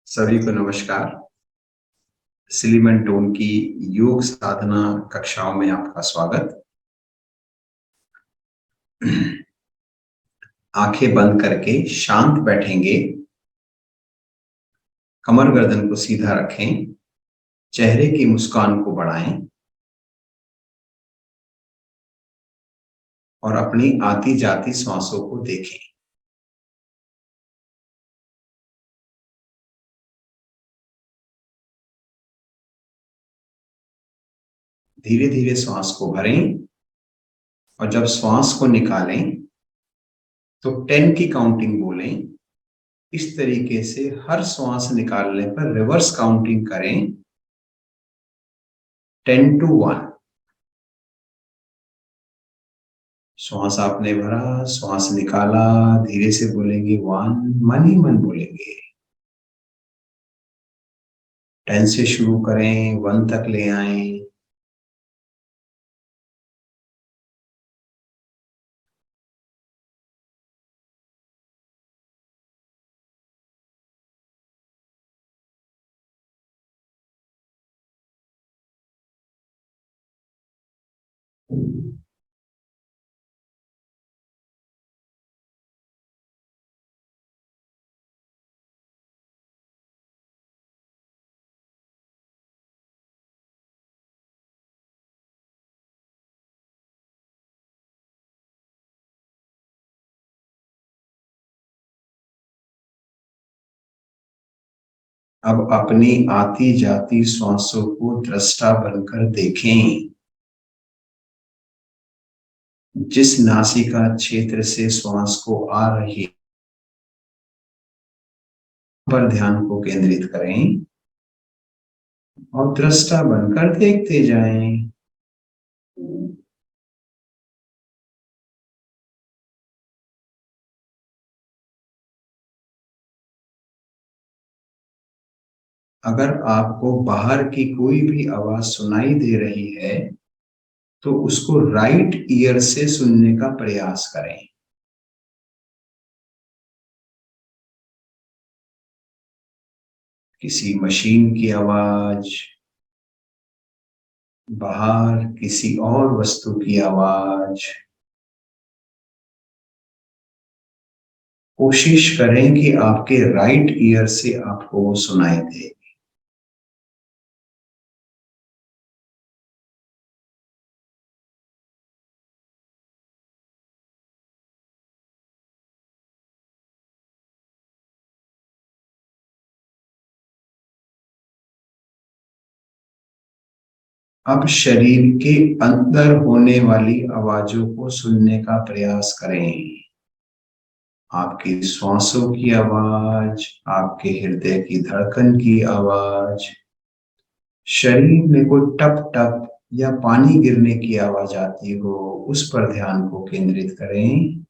सभी को नमस्कार। सिलीमन टोन की योग साधना कक्षाओं में आपका स्वागत। आंखें बंद करके शांत बैठेंगे। कमर गर्दन को सीधा रखें। चेहरे की मुस्कान को बढ़ाएं और अपनी आती जाती सांसों को देखें। धीरे धीरे श्वास को भरें और जब श्वास को निकालें तो 10 की काउंटिंग बोलें। इस तरीके से हर श्वास निकालने पर रिवर्स काउंटिंग करें, 10 to 1। श्वास आपने भरा, श्वास निकाला, धीरे से बोलेंगे 1, मन ही मन बोलेंगे। 10 से शुरू करें, 1 तक ले आए। अब अपनी आती जाती श्वासों को दृष्टा बनकर देखें। जिस नासिका क्षेत्र से श्वास को आ रही पर ध्यान को केंद्रित करें और दृष्टा बनकर देखते जाएं। अगर आपको बाहर की कोई भी आवाज सुनाई दे रही है तो उसको राइट ईयर से सुनने का प्रयास करें। किसी मशीन की आवाज, बाहर किसी और वस्तु की आवाज, कोशिश करें कि आपके राइट ईयर से आपको वो सुनाई दे। अब शरीर के अंदर होने वाली आवाजों को सुनने का प्रयास करें। आपकी श्वासों की आवाज, आपके हृदय की धड़कन की आवाज, शरीर में कोई टप टप या पानी गिरने की आवाज आती हो, उस पर ध्यान को केंद्रित करें।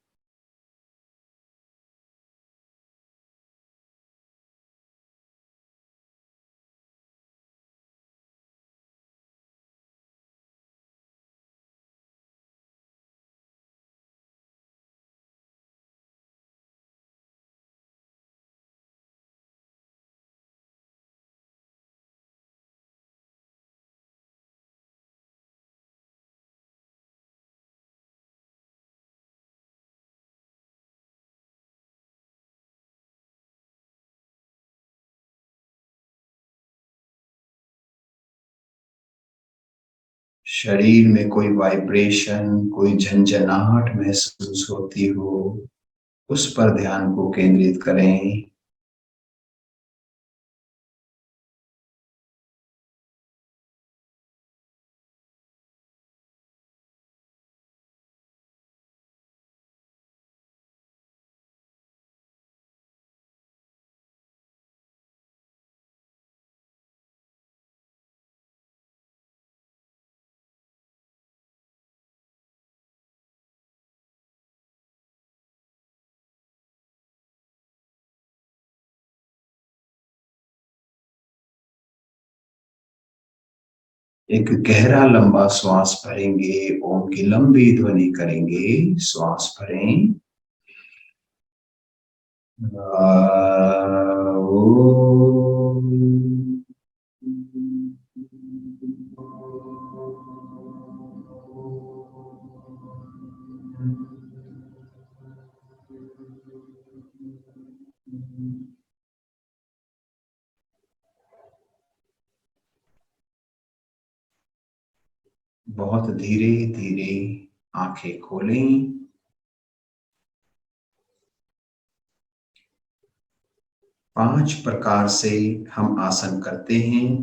शरीर में कोई वाइब्रेशन, कोई झंझनाहट महसूस होती हो, उस पर ध्यान को केंद्रित करें। एक गहरा लंबा श्वास भरेंगे, ओम की लंबी ध्वनि करेंगे। श्वास भरें। आ, ओ, बहुत धीरे धीरे आंखें खोलें। 5 प्रकार से हम आसन करते हैं।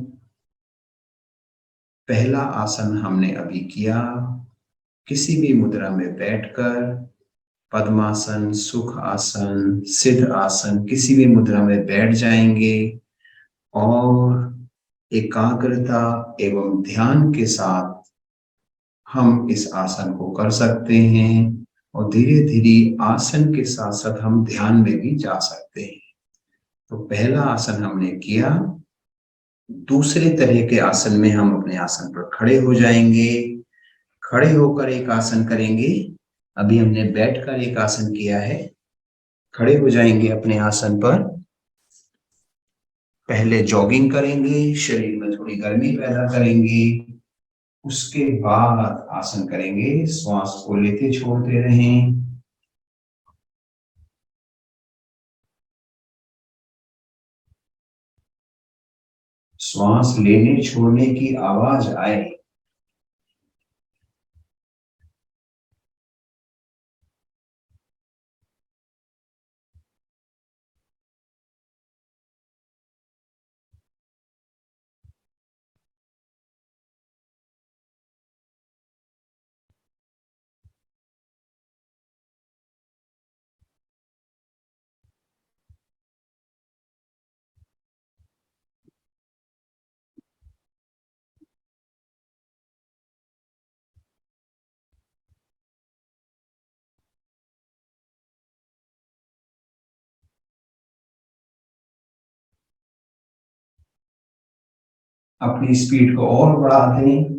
पहला आसन हमने अभी किया, किसी भी मुद्रा में बैठकर, पद्मासन, सुख आसन, सिद्ध आसन, किसी भी मुद्रा में बैठ जाएंगे और एकाग्रता एवं ध्यान के साथ हम इस आसन को कर सकते हैं और धीरे धीरे आसन के साथ साथ हम ध्यान में भी जा सकते हैं। तो पहला आसन हमने किया। दूसरे तरह के आसन में हम अपने आसन पर खड़े हो जाएंगे। खड़े होकर एक आसन करेंगे। अभी हमने बैठकर एक आसन किया है। खड़े हो जाएंगे अपने आसन पर। पहले जॉगिंग करेंगे, शरीर में थोड़ी गर्मी पैदा करेंगे। उसके बाद आसन करेंगे। श्वास को लेते छोड़ते रहें। श्वास लेने छोड़ने की आवाज आए। अपनी स्पीड को और बढ़ा दें।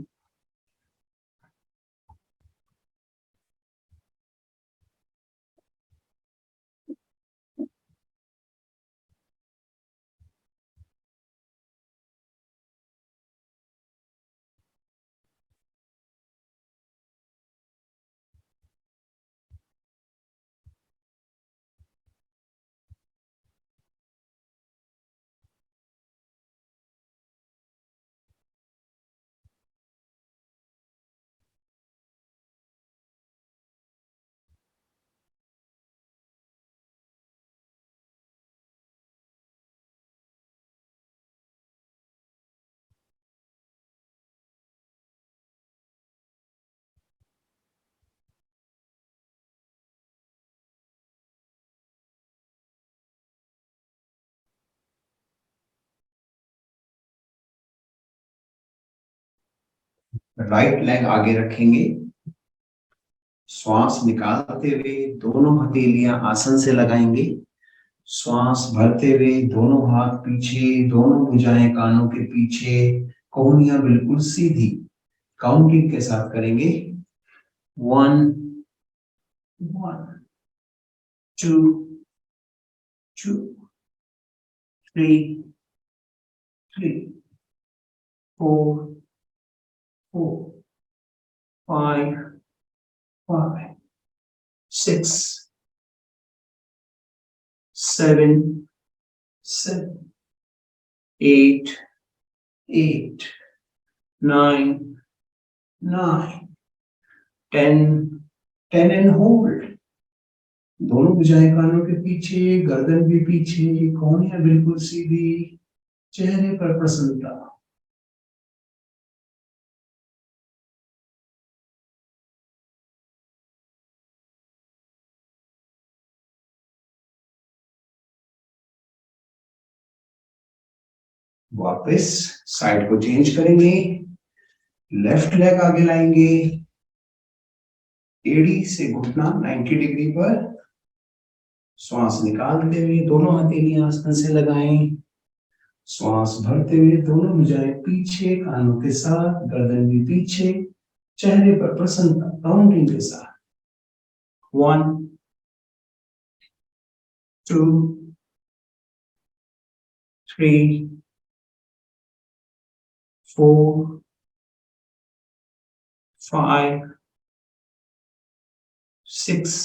राइट लेग आगे रखेंगे। श्वास निकालते हुए दोनों हथेलियां आसन से लगाएंगे। श्वास भरते हुए दोनों हाथ पीछे, दोनों भुजाएं कानों के पीछे, कोहनियां बिल्कुल सीधी। काउंटिंग के साथ करेंगे। 1 1 2 2 3 3 4 4 5 5 6 7 7 8 8 9 9 10 10 एंड होल्ड। दोनों भुजाएं कानों के पीछे, गर्दन भी पीछे, कोहनियां बिल्कुल सीधी, चेहरे पर प्रसन्नता। वापस साइड को चेंज करेंगे। लेफ्ट लेग आगे लाएंगे। एड़ी से घुटना 90 डिग्री पर। श्वास निकालते हुए दोनों हथेलियां आसन से लगाएं। श्वास भरते हुए दोनों भुजाएं पीछे, कानों के साथ, गर्दन भी पीछे, चेहरे पर प्रसन्नता काउंटिंग के साथ। 1 2 3 4 5 6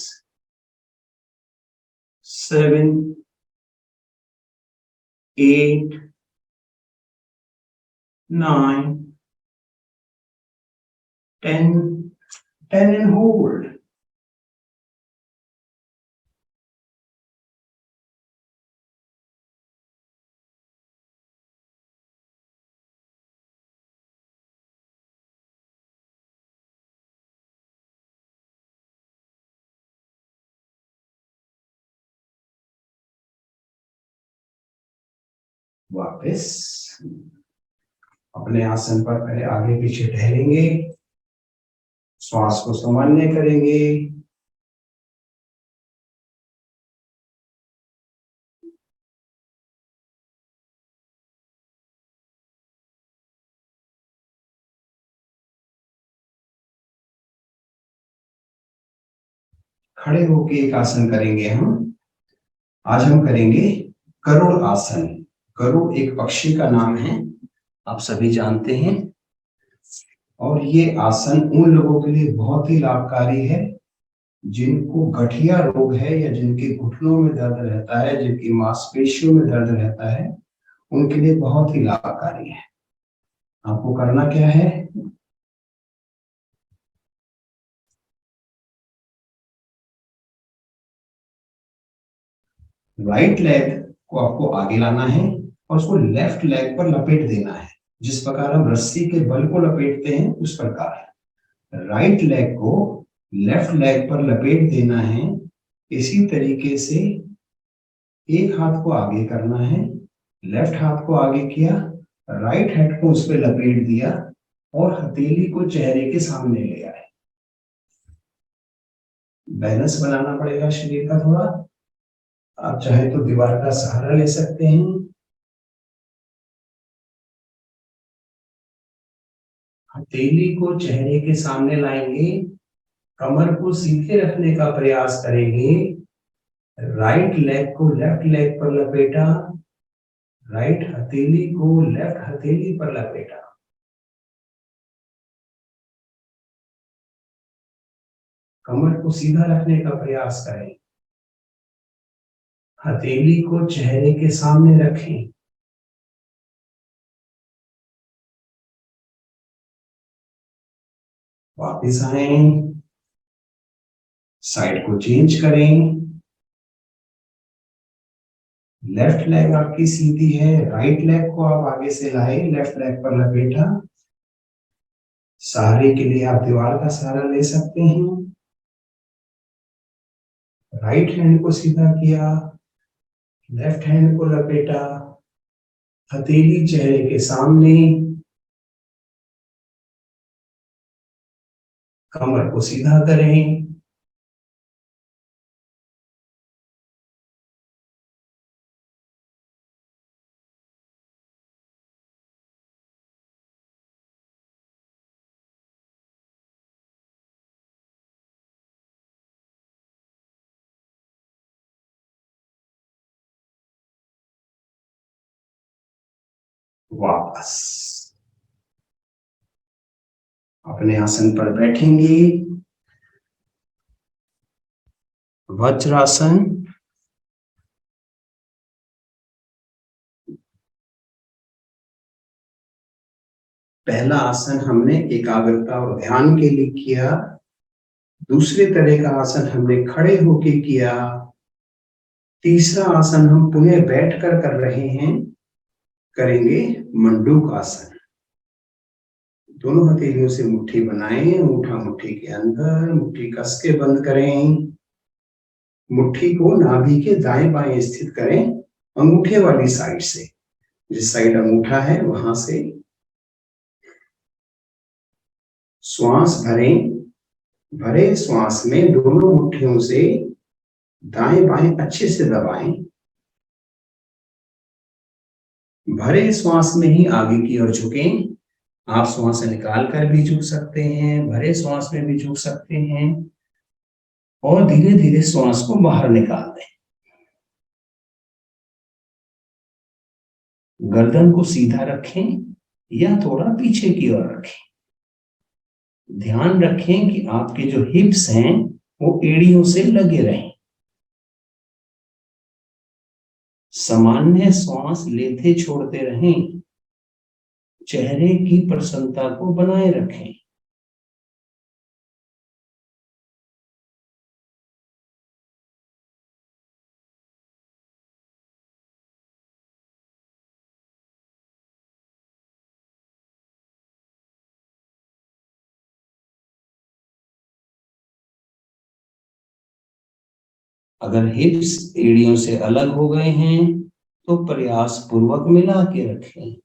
7 8 9 10 and hold. वापस अपने आसन पर पहले आगे पीछे टहलेंगे, श्वास को सामान्य करेंगे, खड़े होके एक आसन करेंगे हम। आज हम करेंगे गरुड़ आसन। गरुड़ एक पक्षी का नाम है, आप सभी जानते हैं। और ये आसन उन लोगों के लिए बहुत ही लाभकारी है जिनको गठिया रोग है या जिनके घुटनों में दर्द रहता है, जिनकी मांसपेशियों में दर्द रहता है, उनके लिए बहुत ही लाभकारी है। आपको करना क्या है, राइट लेग को आपको आगे लाना है और उसको लेफ्ट लेग पर लपेट देना है। जिस प्रकार हम रस्सी के बल को लपेटते हैं उस प्रकार राइट लेग को लेफ्ट लेग पर लपेट देना है। इसी तरीके से एक हाथ को आगे करना है, लेफ्ट हाथ को आगे किया, राइट हैंड को उस पर लपेट दिया और हथेली को चेहरे के सामने ले आए। बैलेंस बनाना पड़ेगा शरीर का थोड़ा। आप चाहे तो दीवार का सहारा ले सकते हैं। हथेली को चेहरे के सामने लाएंगे, कमर को सीधे रखने का प्रयास करेंगे, राइट लेग को लेफ्ट लेग पर लपेटा, राइट हथेली को लेफ्ट हथेली पर लपेटा। कमर को सीधा रखने का प्रयास करें, हथेली को चेहरे के सामने रखें। वापस आए, साइड को चेंज करें। लेफ्ट लेग आपकी सीधी है, राइट लेग को आप आगे से लाए, लेफ्ट लेग पर लपेटा। सहारे के लिए आप दीवार का सहारा ले सकते हैं। राइट हैंड को सीधा किया, लेफ्ट हैंड को लपेटा, हथेली चेहरे के सामने, कमर को सीधा करें। वापस अपने आसन पर बैठेंगे। वज्रासन। पहला आसन हमने एकाग्रता और ध्यान के लिए किया, दूसरे तरह का आसन हमने खड़े होके किया, तीसरा आसन हम पुनः बैठकर कर रहे हैं, करेंगे मंडूक आसन। दोनों हथेलियों से मुट्ठी बनाएं, अंगूठा मुट्ठी के अंदर, मुट्ठी कस के बंद करें। मुट्ठी को नाभि के दाएं बाएं स्थित करें, अंगूठे वाली साइड से, जिस साइड अंगूठा है वहां से। श्वास भरें, भरे श्वास में दोनों मुट्ठियों से दाएं बाएं अच्छे से दबाएं। भरे श्वास में ही आगे की ओर झुकें। आप श्वास निकाल कर भी झुक सकते हैं, भरे श्वास में भी झुक सकते हैं, और धीरे धीरे श्वास को बाहर निकाल दें। गर्दन को सीधा रखें या थोड़ा पीछे की ओर रखें। ध्यान रखें कि आपके जो हिप्स हैं वो एड़ियों से लगे रहें। सामान्य श्वास लेते छोड़ते रहें। चेहरे की प्रसन्नता को बनाए रखें। अगर हिप्स एड़ियों से अलग हो गए हैं तो प्रयास पूर्वक मिला के रखें।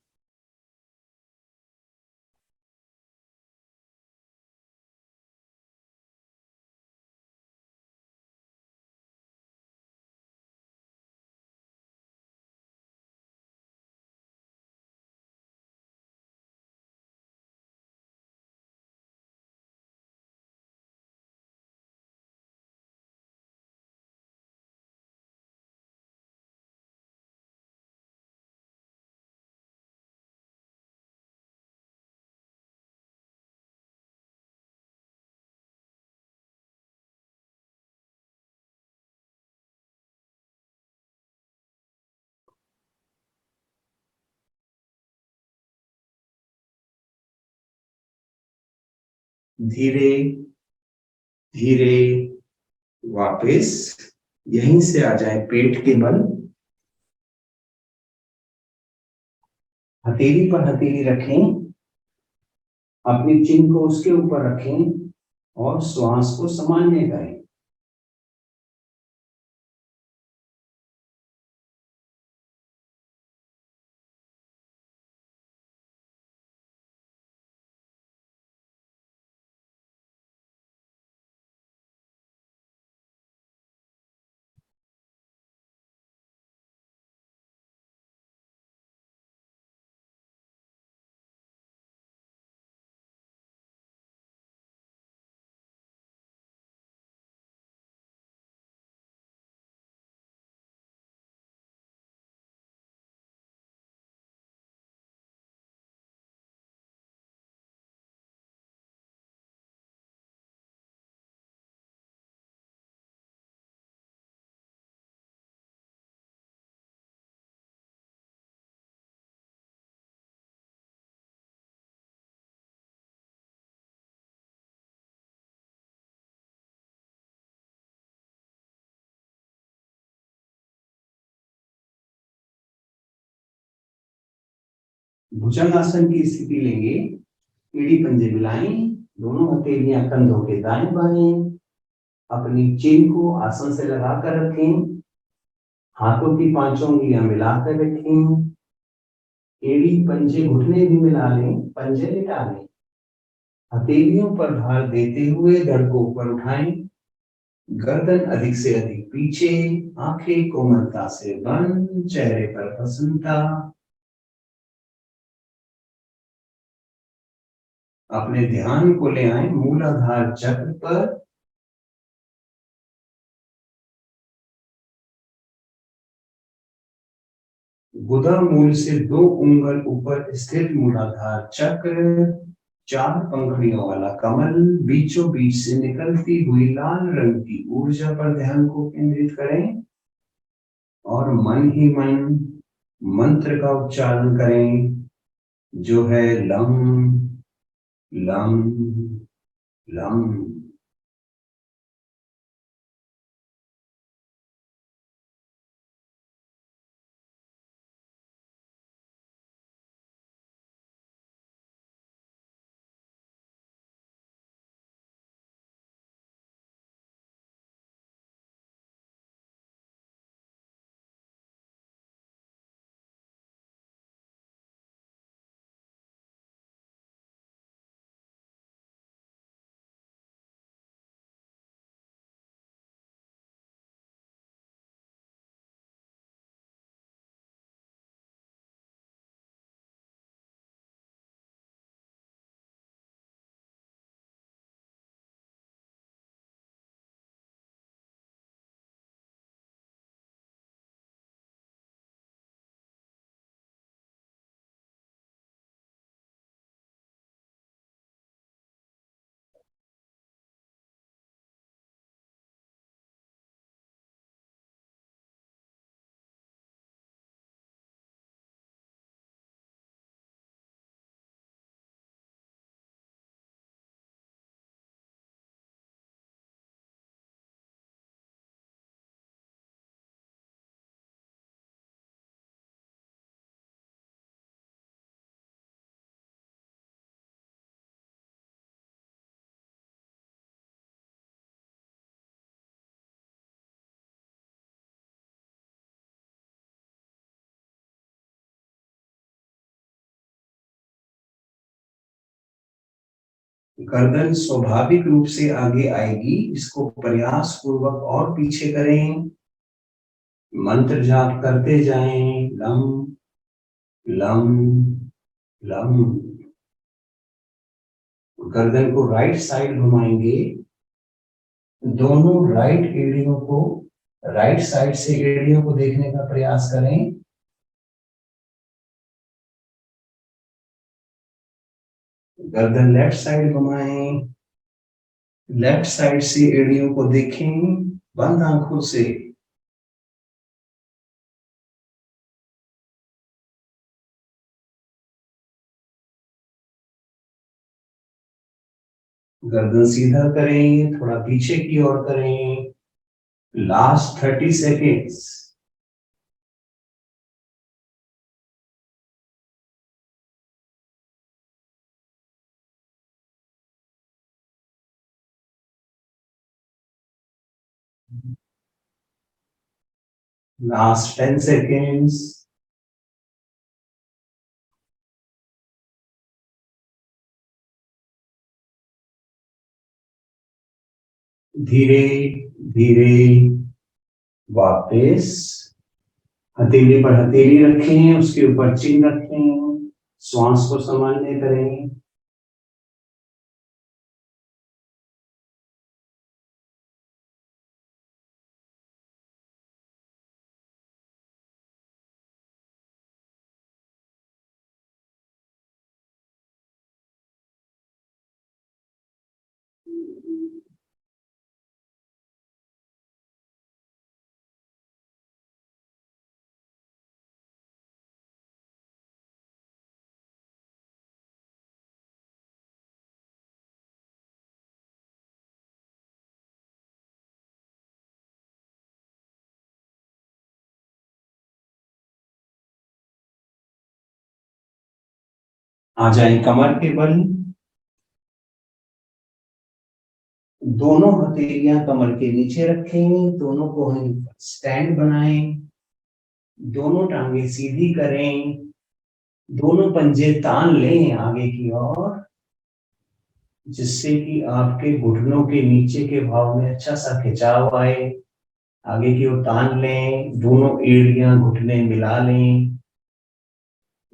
धीरे धीरे वापस यहीं से आ जाए पेट के बल। हथेली पर हथेली रखें, अपनी चिन्ह को उसके ऊपर रखें और श्वास को सामान्य करें। भुजंगासन की स्थिति लेंगे। एड़ी पंजे मिलाएं, दोनों हथेलियां कंधों के दाएं बाएं, अपनी चिन्ह को आसन से लगाकर रखें, हाथों की पांचों उंगलियां मिलाकर रखें, एड़ी पंजे घुटने भी मिला लें, पंजे लिटा लें। हथेलियों पर भार देते हुए धड़ को ऊपर उठाएं, गर्दन अधिक से अधिक पीछे, आंखें कोमलता से बंद, चेहरे पर प्रसन्नता। अपने ध्यान को ले आए मूलाधार चक्र पर। गुदा मूल से 2 उंगल ऊपर स्थित मूलाधार चक्र, 4 पंखुड़ियों वाला कमल, बीचों बीच से निकलती हुई लाल रंग की ऊर्जा पर ध्यान को केंद्रित करें और मन ही मन मंत्र का उच्चारण करें, जो है लम लम लम। गर्दन स्वाभाविक रूप से आगे आएगी, इसको प्रयास पूर्वक और पीछे करें। मंत्र जाप करते जाएं, लम लम लम। गर्दन को राइट साइड घुमाएंगे, दोनों राइट साइड से एड़ियों को देखने का प्रयास करें। गर्दन लेफ्ट साइड घुमाएं, लेफ्ट साइड से एड़ियों को देखें बंद आंखों से। गर्दन सीधा करें, थोड़ा पीछे की ओर करें। Last 30 seconds. Last 10 seconds. धीरे धीरे वापस हथेली पर हथेली रखें, उसके ऊपर चिन्ह रखें, श्वास को सामान्य करें। आ जाए कमर के बल, दोनों हथेलियां कमर के नीचे रखें, दोनों को स्टैंड बनाएं, दोनों टांगे सीधी करें, दोनों पंजे तान लें आगे की ओर, जिससे कि आपके घुटनों के नीचे के भाव में अच्छा सा खिंचाव आए। आगे की ओर तान लें, दोनों एड़ियां घुटने मिला लें,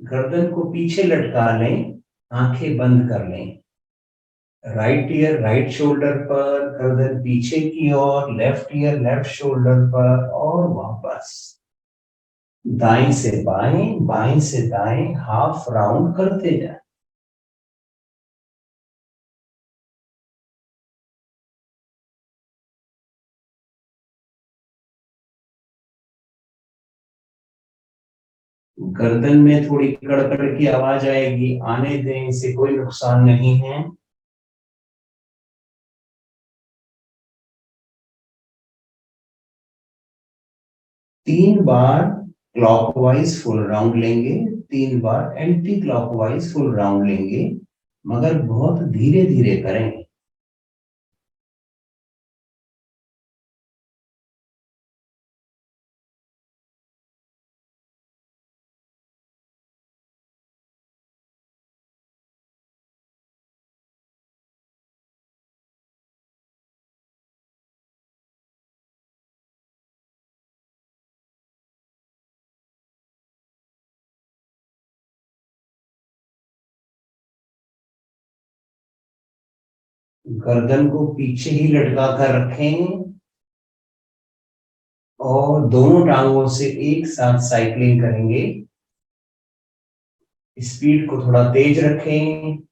गर्दन को पीछे लटका लें, आंखें बंद कर लें। राइट ईयर राइट शोल्डर पर, गर्दन पीछे की ओर, लेफ्ट ईयर लेफ्ट शोल्डर पर, और वापस दाएं से बाएं, बाएं से दाएं हाफ राउंड करते जाएं। गर्दन में थोड़ी कड़कड़ की आवाज आएगी, आने दें, इसे कोई नुकसान नहीं है। 3 बार क्लॉकवाइज फुल राउंड लेंगे, 3 बार एंटी क्लॉकवाइज फुल राउंड लेंगे, मगर बहुत धीरे धीरे करें। गर्दन को पीछे ही लटका कर रखें और दोनों टांगों से एक साथ साइकिलिंग करेंगे। स्पीड को थोड़ा तेज रखें।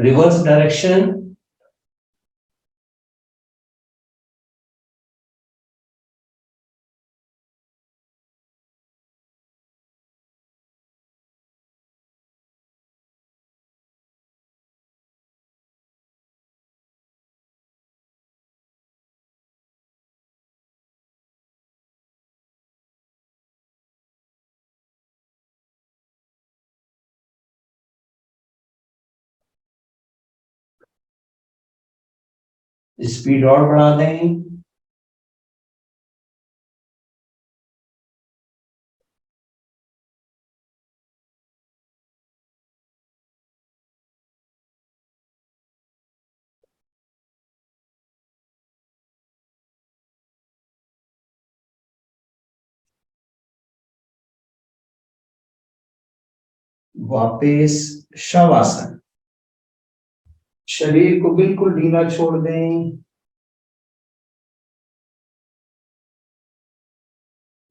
रिवर्स डायरेक्शन, स्पीड और बढ़ा दें। वापस शवासन, शरीर को बिल्कुल ढीला छोड़ दें।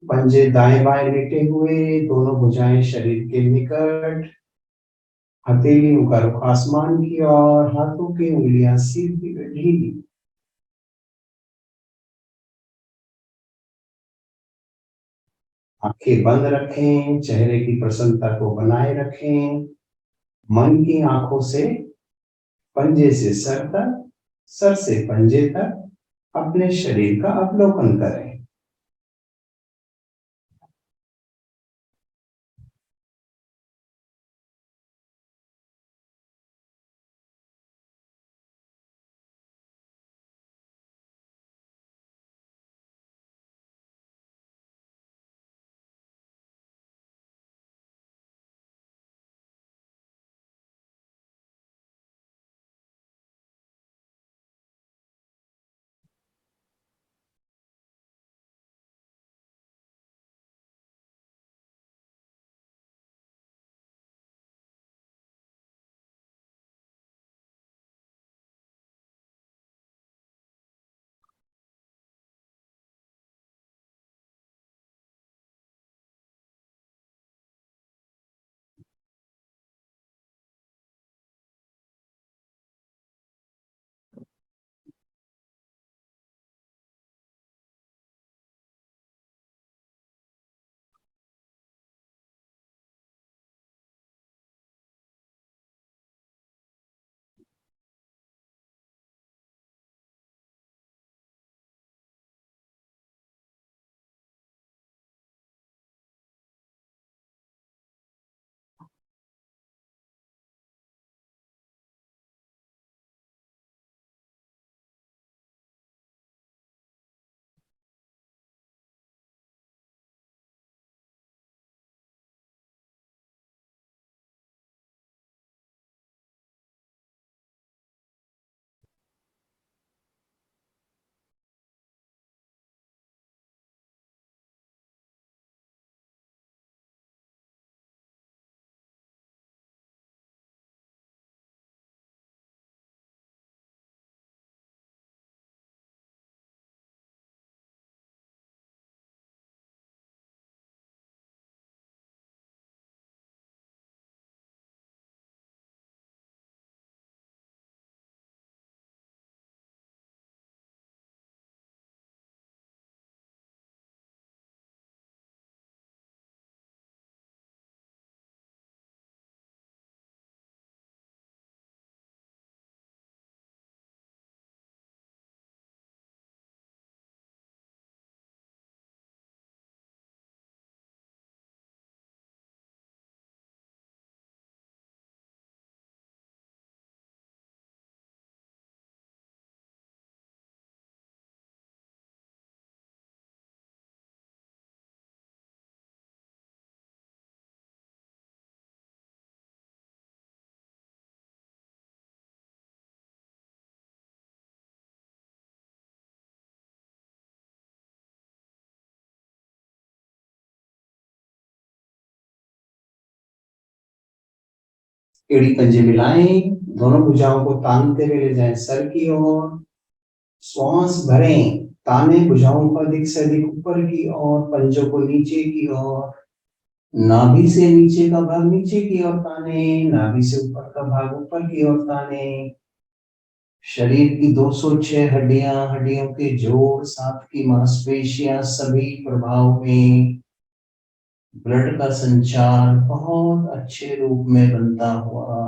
पंजे दाएं बाएं लेटे हुए, दोनों भुजाएं शरीर के निकट, हथेलियों का रुख आसमान की ओर, हाथों की उंगलियां सीधी ढीली। आंखें बंद रखें, चेहरे की प्रसन्नता को बनाए रखें। मन की आंखों से पंजे से सर तक, सर से पंजे तक अपने शरीर का अवलोकन करें। एड़ी पंजे मिलाएं, दोनों भुजाओं को तानते हुए ले जाएं सर की ओर। श्वास भरें, ताने भुजाओं को अधिक से अधिक ऊपर की ओर, पंजों को नीचे की ओर। नाभि से नीचे का भाग नीचे की ओर ताने, नाभि से ऊपर का भाग ऊपर की ओर ताने। शरीर की 206 हड्डियां, हड्डियों के जोड़, 7 की मांसपेशियां, सभी प्रभाव में ब्लड का संचार बहुत अच्छे रूप में बनता हुआ।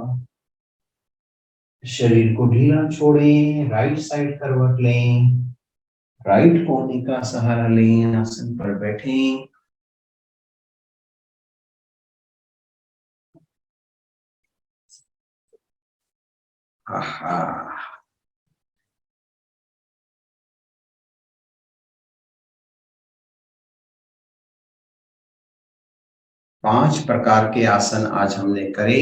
शरीर को ढीला छोड़ें, राइट साइड करवट लें, राइट कोहनी का सहारा लें, आसन पर बैठें। आहा, 5 प्रकार के आसन आज हमने करे।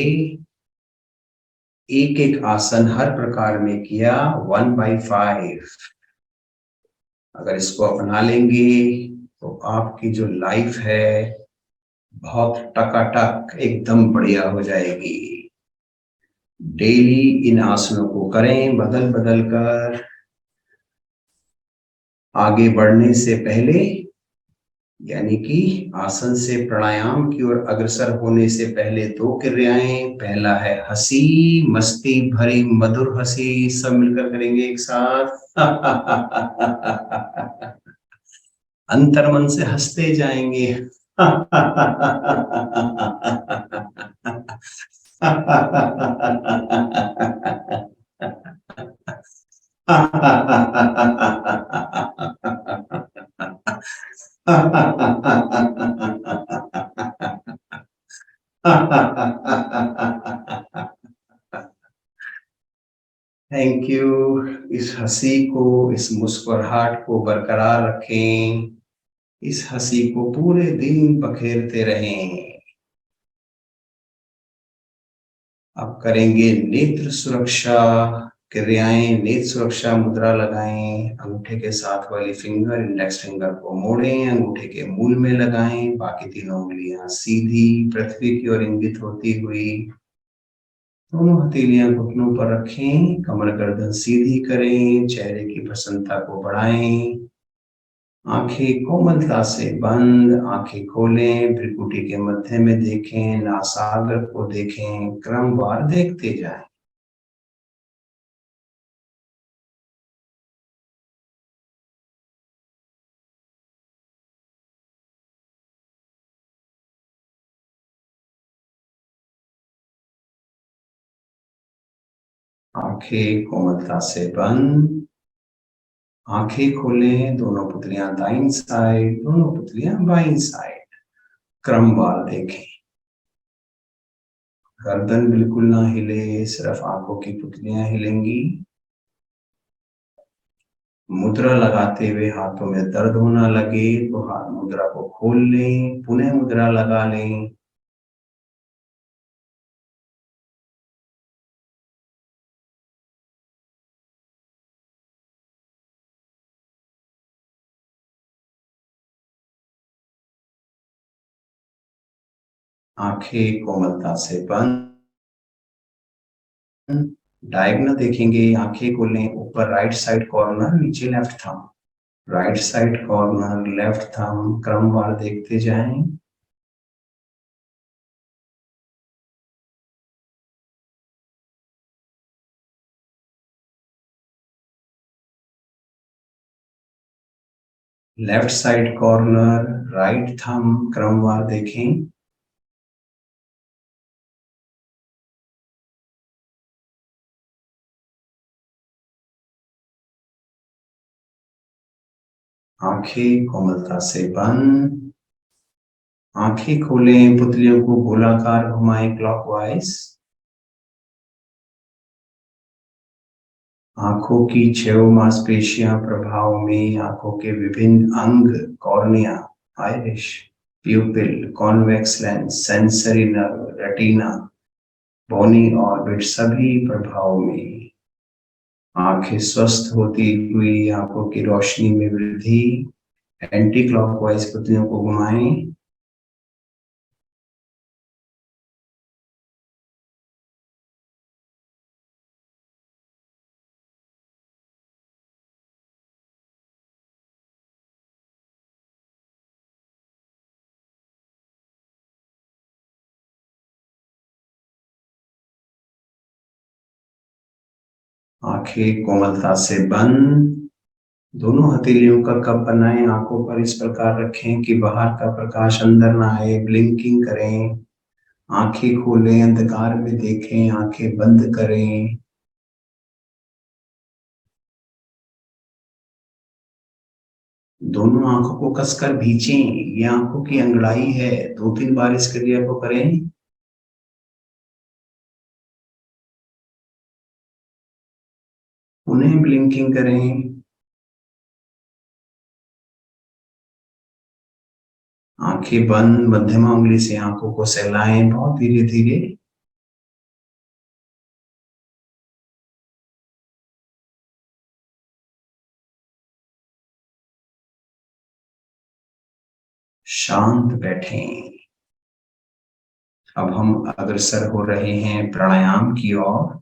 एक एक आसन हर प्रकार में किया 1/5। अगर इसको अपना लेंगे तो आपकी जो लाइफ है बहुत टकाटक एकदम बढ़िया हो जाएगी। डेली इन आसनों को करें बदल बदल कर। आगे बढ़ने से पहले यानी कि आसन से प्राणायाम की ओर अग्रसर होने से पहले 2 क्रियाएं। पहला है हंसी, मस्ती भरी मधुर हंसी, सब मिलकर करेंगे एक साथ। अंतर्मन से हंसते जाएंगे। Thank you. इस हंसी को, इस मुस्कुराहट को बरकरार रखें। इस हंसी को पूरे दिन बखेरते रहें। अब करेंगे नेत्र सुरक्षा क्रियाएं। नेत्र सुरक्षा मुद्रा लगाएं। अंगूठे के साथ वाली फिंगर, इंडेक्स फिंगर को मोड़ें, अंगूठे के मूल में लगाएं। बाकी तीनों उंगलियां सीधी पृथ्वी की ओर इंगित होती हुई। दोनों हथेलियां घुटनों पर रखें। कमर गर्दन सीधी करें। चेहरे की प्रसन्नता को बढ़ाएं। आंखें कोमलता से बंद, आंखें खोलें, भ्रुकुटी के मध्य में देखें, नासाग्र को देखें, क्रमवार देखते जाएं। आंखें कोमलता से बंद, आंखें खोलें, दोनों पुतलियां दाईं साइड, दोनों पुतलियां बाईं साइड, क्रमवार देखें। गर्दन बिल्कुल ना हिले, सिर्फ आंखों की पुतलियां हिलेंगी। मुद्रा लगाते हुए हाथों में दर्द होना लगे तो हाथ मुद्रा को खोल लें, पुनः मुद्रा लगा लें। आंखें कोमलता से बंद, डायगोनल देखेंगे। आंखें खोलें, ऊपर राइट साइड कॉर्नर, नीचे left thumb, right side corner, left thumb, क्रमवार देखते जाएं। Left side corner, right thumb, क्रमवार देखें। आंखें कोमलता से बंद, आंखें खोलें, पुतलियों को गोलाकार घुमाएं क्लॉकवाइज। आंखों की 6 मांसपेशियां प्रभाव में, आंखों के विभिन्न अंग, cornea, iris, pupil, convex lens, sensory nerve, retina, bony orbit, सभी प्रभाव में। आंखें स्वस्थ होती हुई, आंखों की रोशनी में वृद्धि। एंटी क्लॉकवाइज पुतलियों को घुमाएं। आंखें कोमलता से बंद। दोनों हथेलियों का कप बनाएं, आंखों पर इस प्रकार रखें कि बाहर का प्रकाश अंदर ना आए। ब्लिंकिंग करें, आंखें खोलें, अंधकार में देखें, आंखें बंद करें। दोनों आंखों को कसकर भींचें। ये आंखों की अंगड़ाई है। 2-3 बार इस क्रिया को करें। पुनः ब्लिंकिंग करें। आंखें बंद, मध्यमा उंगली से आंखों को सहलाएं बहुत धीरे धीरे। शांत बैठें। अब हम अग्रसर हो रहे हैं प्राणायाम की ओर।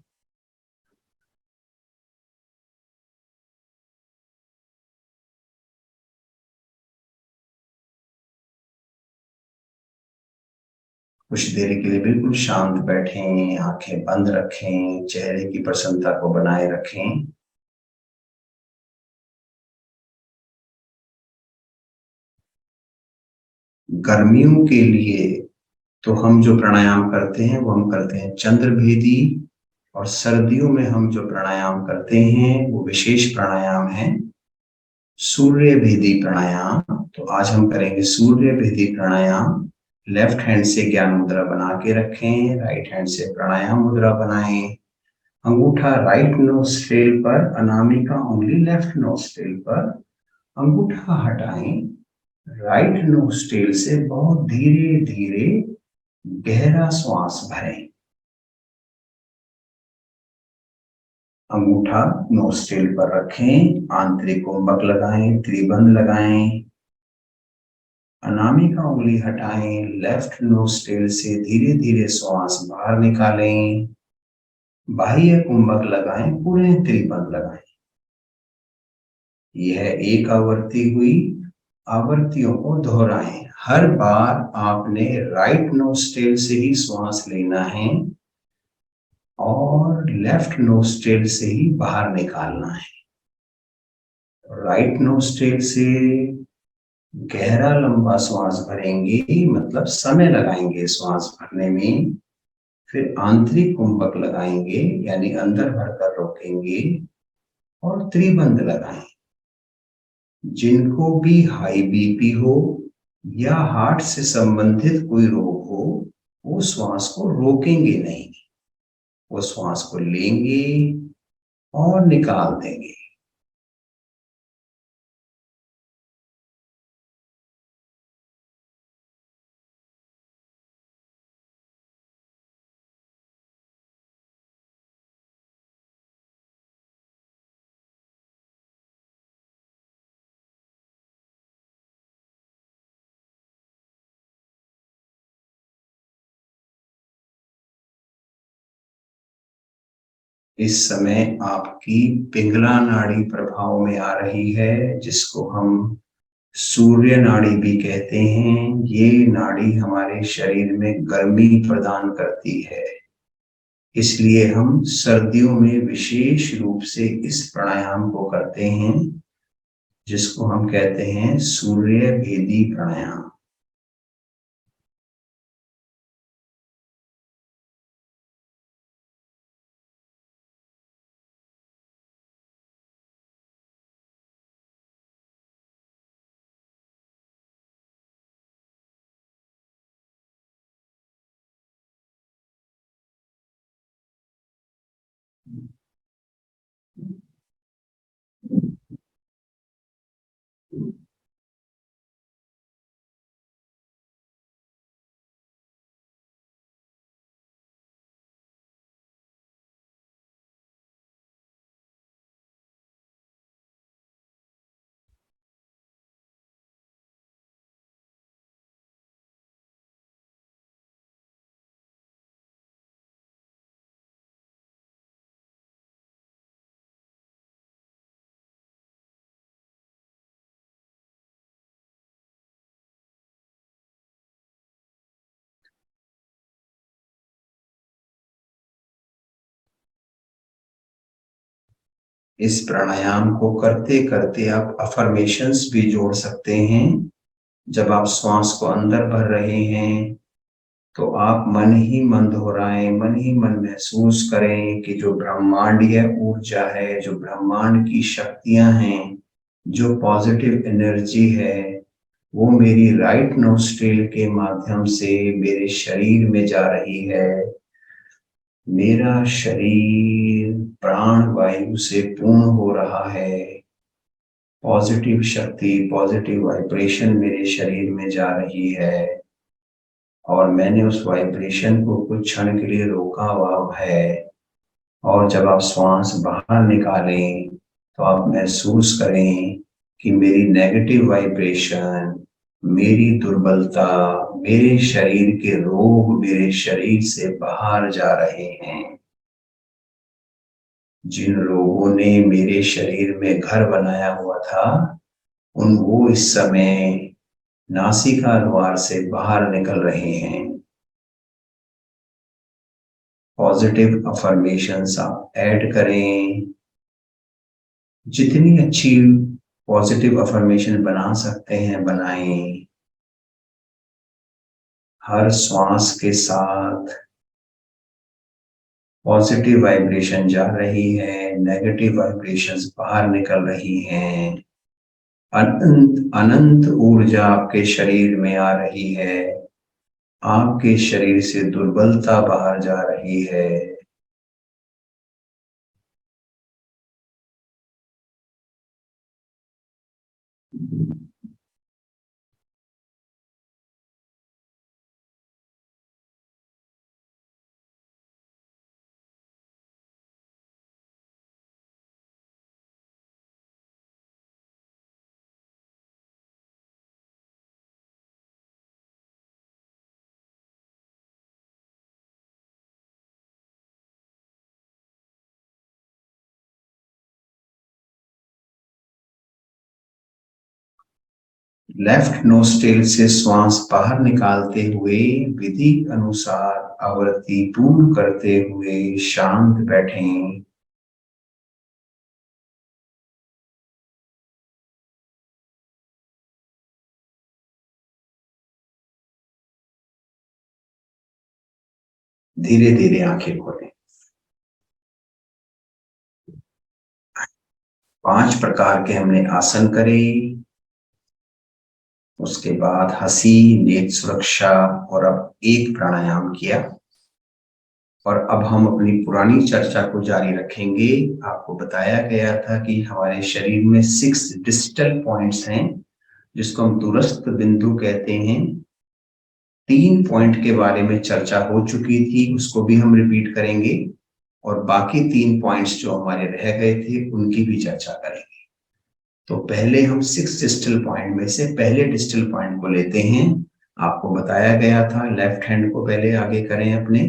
कुछ देर के लिए बिल्कुल शांत बैठें, आंखें बंद रखें, चेहरे की प्रसन्नता को बनाए रखें। गर्मियों के लिए तो हम जो प्राणायाम करते हैं वो हम करते हैं चंद्रभेदी, और सर्दियों में हम जो प्राणायाम करते हैं वो विशेष प्राणायाम है सूर्य भेदी प्राणायाम। तो आज हम करेंगे सूर्य भेदी प्राणायाम। लेफ्ट हैंड से ज्ञान मुद्रा बना के रखें, राइट हैंड से प्राणायाम मुद्रा बनाएं। अंगूठा राइट नोस्ट्रेल पर, अनामिका उंगली लेफ्ट नोस्ट्रेल पर। अंगूठा हटाएं, राइट नोस्ट्रेल से बहुत धीरे धीरे गहरा श्वास भरें। अंगूठा नोस्ट्रेल पर रखें, आंतरिक कुंभक लगाएं, त्रिबंध लगाएं। अनामिका उंगली हटाएं, लेफ्ट नोस्ट्रेल से धीरे धीरे श्वास बाहर निकालें। बाह्य कुंभक लगाएं, पूरे त्रिबंध लगाएं। यह एक आवृत्ति हुई। आवृत्तियों को दोहराएं। हर बार आपने राइट नोस्ट्रेल से ही श्वास लेना है और लेफ्ट नोस्ट्रेल से ही बाहर निकालना है। राइट नोस्ट्रेल से गहरा लंबा श्वास भरेंगे, मतलब समय लगाएंगे श्वास भरने में। फिर आंतरिक कुंभक लगाएंगे, यानी अंदर भरकर रोकेंगे और त्रिबंध लगाएं। जिनको भी हाई बीपी हो या हार्ट से संबंधित कोई रोग हो, वो श्वास को रोकेंगे नहीं, वो श्वास को लेंगे और निकाल देंगे। इस समय आपकी पिंगला नाड़ी प्रभाव में आ रही है, जिसको हम सूर्य नाड़ी भी कहते हैं। ये नाड़ी हमारे शरीर में गर्मी प्रदान करती है, इसलिए हम सर्दियों में विशेष रूप से इस प्राणायाम को करते हैं, जिसको हम कहते हैं सूर्य भेदी प्राणायाम। इस प्राणायाम को करते करते आप अफर्मेशंस भी जोड़ सकते हैं। जब आप श्वास को अंदर भर रहे हैं तो आप मन ही मन दोहराएं, मन ही मन महसूस करें कि जो ब्रह्मांडीय ऊर्जा है, जो ब्रह्मांड की शक्तियां हैं, जो पॉजिटिव एनर्जी है, वो मेरी राइट नोस्ट्रिल के माध्यम से मेरे शरीर में जा रही है। मेरा शरीर प्राण वायु से पूर्ण हो रहा है। पॉजिटिव शक्ति, पॉजिटिव वाइब्रेशन मेरे शरीर में जा रही है और मैंने उस वाइब्रेशन को कुछ क्षण के लिए रोका हुआ है। और जब आप श्वास बाहर निकालें तो आप महसूस करें कि मेरी नेगेटिव वाइब्रेशन, मेरी दुर्बलता, मेरे शरीर के रोग मेरे शरीर से बाहर जा रहे हैं। जिन रोगों ने मेरे शरीर में घर बनाया हुआ था, वो इस समय नासिका द्वार से बाहर निकल रहे हैं। पॉजिटिव अफर्मेशंस आप ऐड करें। जितनी अच्छी पॉजिटिव अफर्मेशन बना सकते हैं बनाएं। हर श्वास के साथ पॉजिटिव वाइब्रेशन जा रही है, नेगेटिव वाइब्रेशंस बाहर निकल रही हैं। अनंत अनंत ऊर्जा आपके शरीर में आ रही है। आपके शरीर से दुर्बलता बाहर जा रही है। लेफ्ट नोस्ट्रिल से श्वास बाहर निकालते हुए विधि अनुसार आवृत्ति पूर्ण करते हुए शांत बैठें। धीरे धीरे आंखें खोलें। 5 प्रकार के हमने आसन करे। उसके बाद हंसी, नेत्र सुरक्षा और अब एक प्राणायाम किया। और अब हम अपनी पुरानी चर्चा को जारी रखेंगे। आपको बताया गया था कि हमारे शरीर में 6 डिजिटल पॉइंट्स हैं, जिसको हम दूरस्थ बिंदु कहते हैं। 3 पॉइंट के बारे में चर्चा हो चुकी थी, उसको भी हम रिपीट करेंगे और बाकी 3 पॉइंट्स जो हमारे रह गए थे उनकी भी चर्चा करेंगे। तो पहले हम 6 डिजिटल पॉइंट में से पहले डिजिटल पॉइंट को लेते हैं। आपको बताया गया था लेफ्ट हैंड को पहले आगे करें। अपने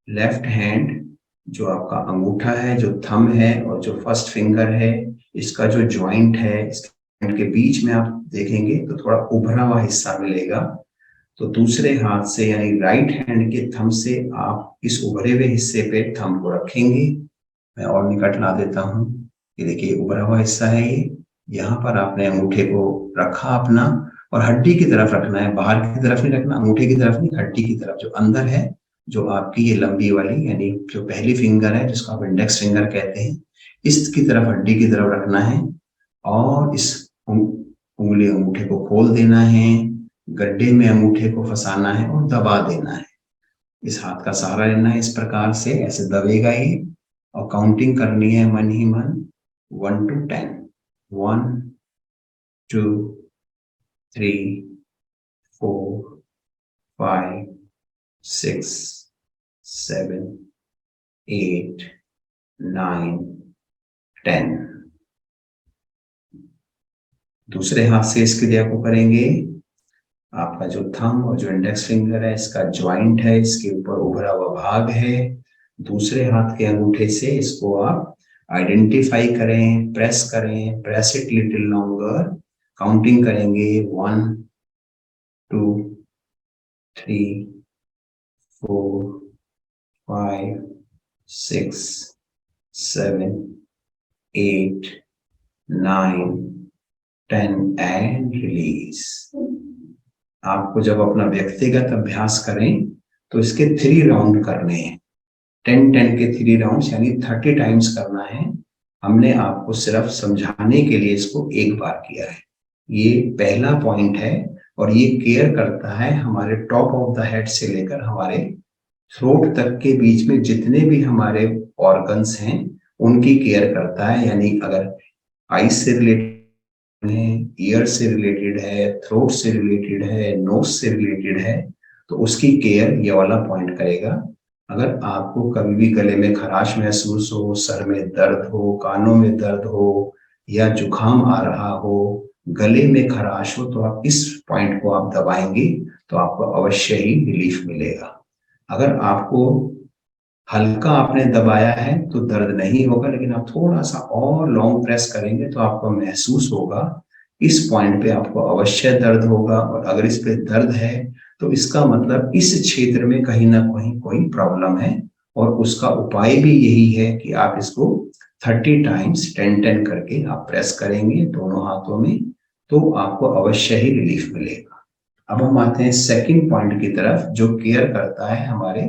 लेफ्ट हैंड, जो आपका अंगूठा है, जो थंब है और जो फर्स्ट फिंगर है, इसका जो ज्वाइंट है, इसके के बीच में आप देखेंगे तो थोड़ा उभरा हुआ हिस्सा मिलेगा। तो दूसरे हाथ से यानी राइट हैंड के थंब से आप इस उभरे हुए हिस्से पे थंब को रखेंगे। मैं और निकट ला देता हूँ। ये देखिए उभरा हुआ हिस्सा है ये। यहाँ पर आपने अंगूठे को रखा अपना और हड्डी की तरफ रखना है, बाहर की तरफ नहीं रखना, अंगूठे की तरफ नहीं, हड्डी की तरफ जो अंदर है, जो आपकी ये लंबी वाली यानी जो पहली फिंगर है जिसको आप इंडेक्स फिंगर कहते हैं, इसकी तरफ हड्डी की तरफ रखना है और इस उंगली अंगूठे को खोल देना है, गड्ढे में अंगूठे को फंसाना है और दबा देना है। इस हाथ का सहारा लेना है, इस प्रकार से ऐसे दबेगा ये और काउंटिंग करनी है मन ही मन 1 to 10। 1 2 3 4 5 6 7 8 9 10। दूसरे हाथ से इस क्रिया को करेंगे। आपका जो थंब और जो इंडेक्स फिंगर है, इसका ज्वाइंट है, इसके ऊपर उभरा हुआ भाग है। दूसरे हाथ के अंगूठे से इसको आप आइडेंटिफाई करें, प्रेस करें, press it little longer. Counting करेंगे 1 2 3 4 5 6 7 8, 9, 10 एंड रिलीज। आपको जब अपना व्यक्तिगत अभ्यास करें तो इसके 3 राउंड करने हैं। 10-10 के 3 राउंड्स यानी 30 टाइम्स करना है। हमने आपको सिर्फ समझाने के लिए इसको एक बार किया है। ये पहला पॉइंट है और ये केयर करता है हमारे टॉप ऑफ द हेड से लेकर हमारे थ्रोट तक के बीच में जितने भी हमारे ऑर्गन्स हैं उनकी केयर करता है। यानी अगर आई से रिलेटेड है, ईयर से रिलेटेड है, थ्रोट से रिलेटेड है, नोज से रिलेटेड है, तो उसकी केयर ये वाला पॉइंट करेगा। अगर आपको कभी भी गले में खराश महसूस हो, सर में दर्द हो, कानों में दर्द हो या जुकाम आ रहा हो, गले में खराश हो, तो आप इस पॉइंट को आप दबाएंगे तो आपको अवश्य ही रिलीफ मिलेगा। अगर आपको हल्का आपने दबाया है तो दर्द नहीं होगा, लेकिन आप थोड़ा सा और लॉन्ग प्रेस करेंगे तो आपको महसूस होगा। इस पॉइंट पे आपको अवश्य दर्द होगा, और अगर इस पे दर्द है तो इसका मतलब इस क्षेत्र में कहीं ना कहीं कोई प्रॉब्लम है, और उसका उपाय भी यही है कि आप इसको 30 टाइम्स 10-10 करके आप प्रेस करेंगे दोनों हाथों में, तो आपको अवश्य ही रिलीफ मिलेगा। अब हम आते हैं सेकंड पॉइंट की तरफ, जो केयर करता है हमारे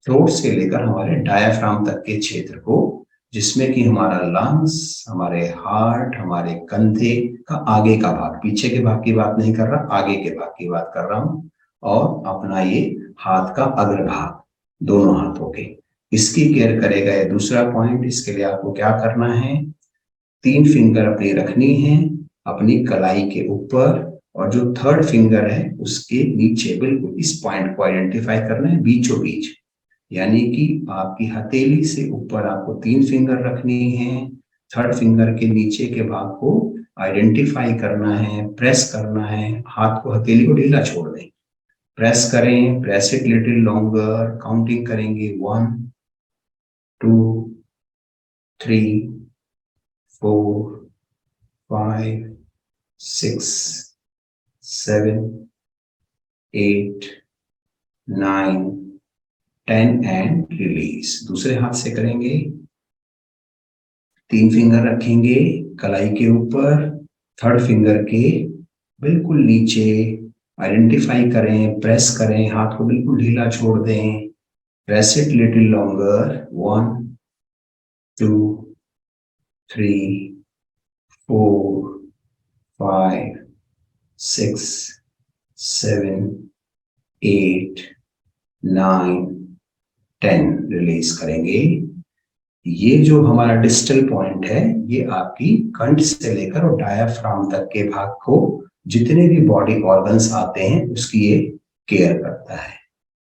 थ्रोट से लेकर हमारे डायाफ्राम तक के क्षेत्र को, जिसमें कि हमारा लंग्स, हमारे हार्ट, हमारे कंधे का आगे का भाग, पीछे के भाग की बात नहीं कर रहा, आगे के भाग की बात कर रहा हूं, और अपना ये हाथ का अग्रभाग, दोनों हाथों के, इसकी केयर करेगा ये दूसरा पॉइंट। इसके लिए आपको क्या करना है, 3 फिंगर अपनी रखनी है अपनी कलाई के ऊपर, और जो थर्ड फिंगर है उसके नीचे बिल्कुल इस पॉइंट को आइडेंटिफाई करना है बीचों बीच, यानी कि आपकी हथेली से ऊपर आपको 3 फिंगर रखनी है, थर्ड फिंगर के नीचे के भाग को आइडेंटिफाई करना है, प्रेस करना है, हाथ को हथेली को ढीला छोड़ दें, प्रेस करें, press it little longer, counting करेंगे 1, 2, 3, 4, 5, 6, 7, 8, 9, 10 एंड रिलीज। दूसरे हाथ से करेंगे, 3 फिंगर रखेंगे कलाई के ऊपर, थर्ड फिंगर के बिल्कुल नीचे, आइडेंटिफाई करें, प्रेस करें, हाथ को बिल्कुल ढीला छोड़ दें, press it little longer 1, 2, 3, 4, 5, 6, 7, 8, 9, 10 release करेंगे। ये जो हमारा डिस्टल पॉइंट है, ये आपकी कंठ से लेकर और डायाफ्राम तक के भाग को, जितने भी बॉडी ऑर्गन्स आते हैं उसकी ये केयर करता है।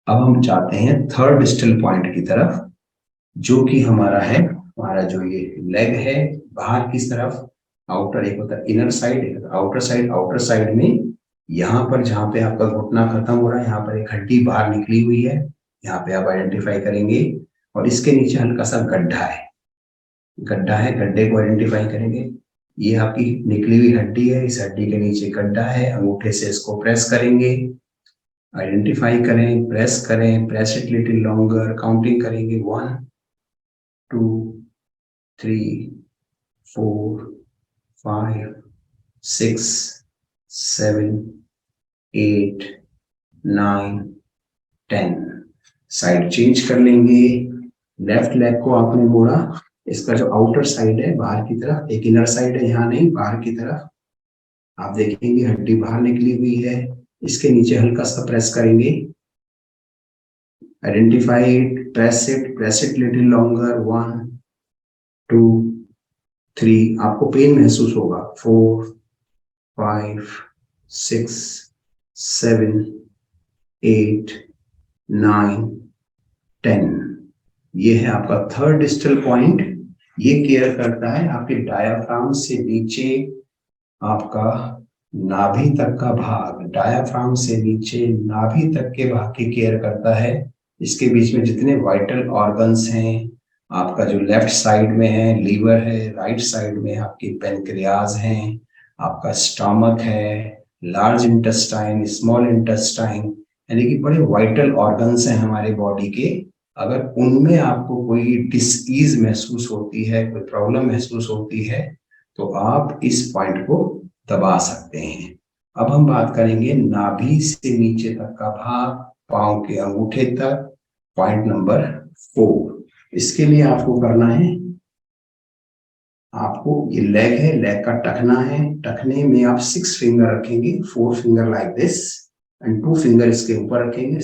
अब हम जाते हैं थर्ड डिस्टल पॉइंट की तरफ, जो कि हमारा है, हमारा जो ये लेग है बाहर की तरफ, आउटर, एक होता है इनर साइड, एक आउटर साइड। आउटर साइड में यहाँ पर जहाँ पे आपका घुटना खत्म हो रहा है, यहाँ पर एक हड्डी बाहर निकली हुई है, यहाँ पे आप आइडेंटिफाई करेंगे, और इसके नीचे हल्का सा गड्ढा है, गड्ढा है, गड्ढे को आइडेंटिफाई करेंगे। ये आपकी निकली हुई हड्डी है, इस हड्डी के नीचे गड्ढा है, अंगूठे से इसको प्रेस करेंगे, आइडेंटिफाई करें, प्रेस करें, press it little longer, counting करेंगे 1, 2, 3, 4, 5, 6, 7, 8, 9, 10। साइड चेंज कर लेंगे, लेफ्ट लेग को आपने मोड़ा, इसका जो आउटर साइड है बाहर की तरफ, एक इनर साइड है, यहाँ नहीं, बाहर की तरफ आप देखेंगे हड्डी बाहर निकली हुई है, इसके नीचे हल्का सा प्रेस करेंगे, identify it, press it little longer 1, 2, 3, आपको पेन महसूस होगा 4, 5, 6, 7, 8, 9, 10। ये है आपका थर्ड डिस्टल पॉइंट। ये केयर करता है आपके डायाफ्राम से नीचे आपका नाभि तक का भाग, डायाफ्राम से नीचे नाभि तक के भाग की केयर करता है। इसके बीच में जितने वाइटल ऑर्गन्स हैं, आपका जो लेफ्ट साइड में है लीवर है, राइट साइड में आपकी पेनक्रियाज हैं, आपका स्टमक है, लार्ज इंटेस्टाइन, स्मॉल इंटेस्टाइन, यानी कि बड़े वाइटल ऑर्गन्स हैं हमारे बॉडी के, अगर उनमें आपको कोई डिसईज महसूस होती है, कोई प्रॉब्लम महसूस होती है, तो आप इस पॉइंट को दबा सकते हैं। अब हम बात करेंगे नाभि से नीचे तक का भाग, पांव के अंगूठे तक, पॉइंट नंबर 4। इसके लिए आपको करना है, आपको ये लेग है, लेग का टखना है, टखने में आप 6 फिंगर रखेंगे, 4 finger like this and 2 finger इसके ऊपर रखेंगे।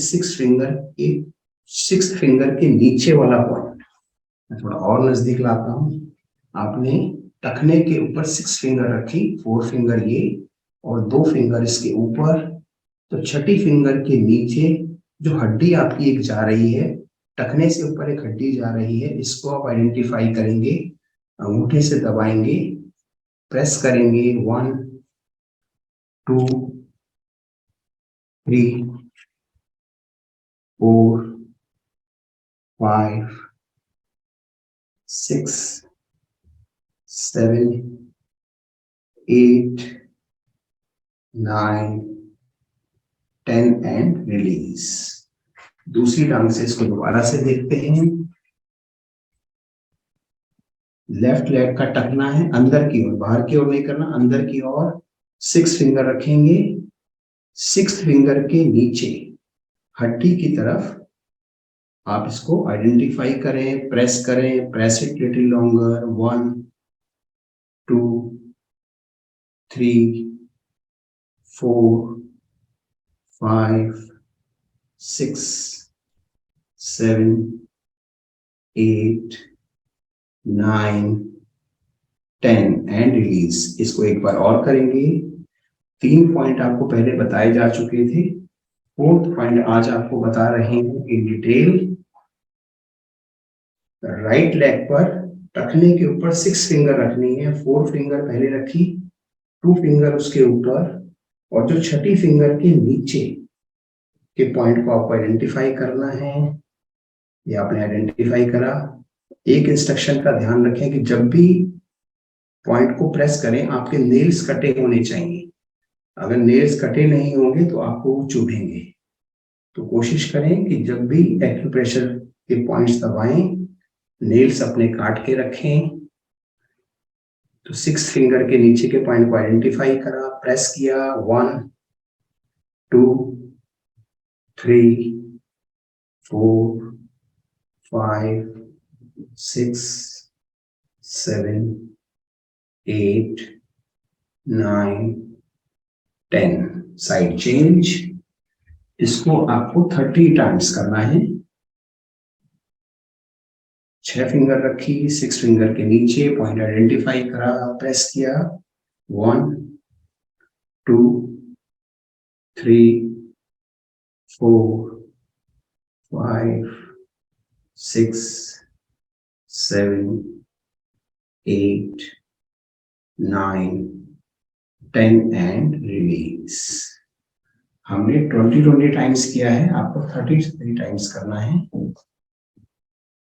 6 फिंगर के नीचे वाला पॉइंट मैं थोड़ा और नजदीक लाता हूं। आपने टखने के ऊपर 6 फिंगर रखी, 4 फिंगर ये और 2 फिंगर इसके ऊपर। तो छठी फिंगर के नीचे जो हड्डी आपकी एक जा रही है, टखने से ऊपर एक हड्डी जा रही है, इसको आप आइडेंटिफाई करेंगे, अंगूठे से दबाएंगे, प्रेस करेंगे। 1 2 3 4 5 6 7 8 9 10 एंड रिलीज। दूसरी टांग से इसको दोबारा से देखते हैं। लेफ्ट लेग का टकना है अंदर की ओर, बाहर की ओर नहीं करना, अंदर की ओर। 6 फिंगर रखेंगे, 6 फिंगर के नीचे हड्डी की तरफ आप इसको आइडेंटिफाई करें, प्रेस करें, press it little longer. 1 2 3 4 5 6 7 8 9 10 and release. इसको एक बार और करेंगे। 3 पॉइंट आपको पहले बताए जा चुके थे, 4th पॉइंट आज आपको बता रहे हैं इन डिटेल। राइट लेग पर टखने के ऊपर 6 फिंगर रखनी है, 4 फिंगर पहले रखी, 2 फिंगर उसके ऊपर और जो छठी फिंगर के नीचे के पॉइंट को आपको आइडेंटिफाई करना है। ये आपने आइडेंटिफाई करा। एक इंस्ट्रक्शन का ध्यान रखें कि जब भी पॉइंट को प्रेस करें आपके नेल्स कटे होने चाहिए। अगर नेल्स कटे नहीं होंगे तो आपको वो चुभेंगे। तो कोशिश करें कि जब भी एक्यूप्रेशर के पॉइंट्स दबाएं, नेल्स अपने काट के रखें। तो 6 फिंगर के नीचे के पॉइंट को आइडेंटिफाई करा, प्रेस किया। 1 2 3 4 5 6 7 8 9 10 साइड चेंज। इसको आपको 30 टाइम्स करना है। 6 फिंगर रखी, 6 फिंगर के नीचे पॉइंट आइडेंटिफाई करा, प्रेस किया। 1 2 3 4 5 6 7 8 9 10 एंड रिलीज। हमने 20 टाइम्स किया है, आपको 30 टाइम्स करना है।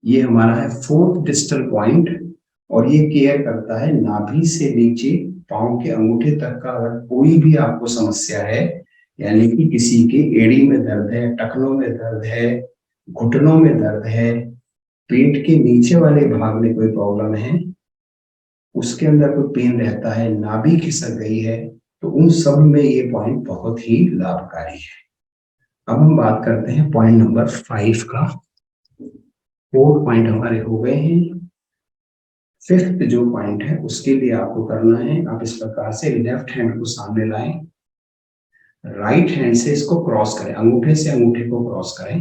ये हमारा है 4th डिस्टल पॉइंट और ये केयर करता है नाभि से नीचे पांव के अंगूठे तक का। अगर कोई भी आपको समस्या है, यानी कि किसी के एड़ी में दर्द है, टखनों में दर्द है, घुटनों में दर्द है, पेट के नीचे वाले भाग में कोई प्रॉब्लम है, उसके अंदर कोई पेन रहता है, नाभि खिसक गई है, तो उन सब में ये पॉइंट बहुत ही लाभकारी है। अब हम बात करते हैं पॉइंट नंबर 5 का। 4 पॉइंट हमारे हो गए हैं। 5th जो पॉइंट है उसके लिए आपको करना है, आप इस प्रकार से लेफ्ट हैंड को सामने लाएं, राइट हैंड से इसको क्रॉस करें, अंगूठे से अंगूठे को क्रॉस करें,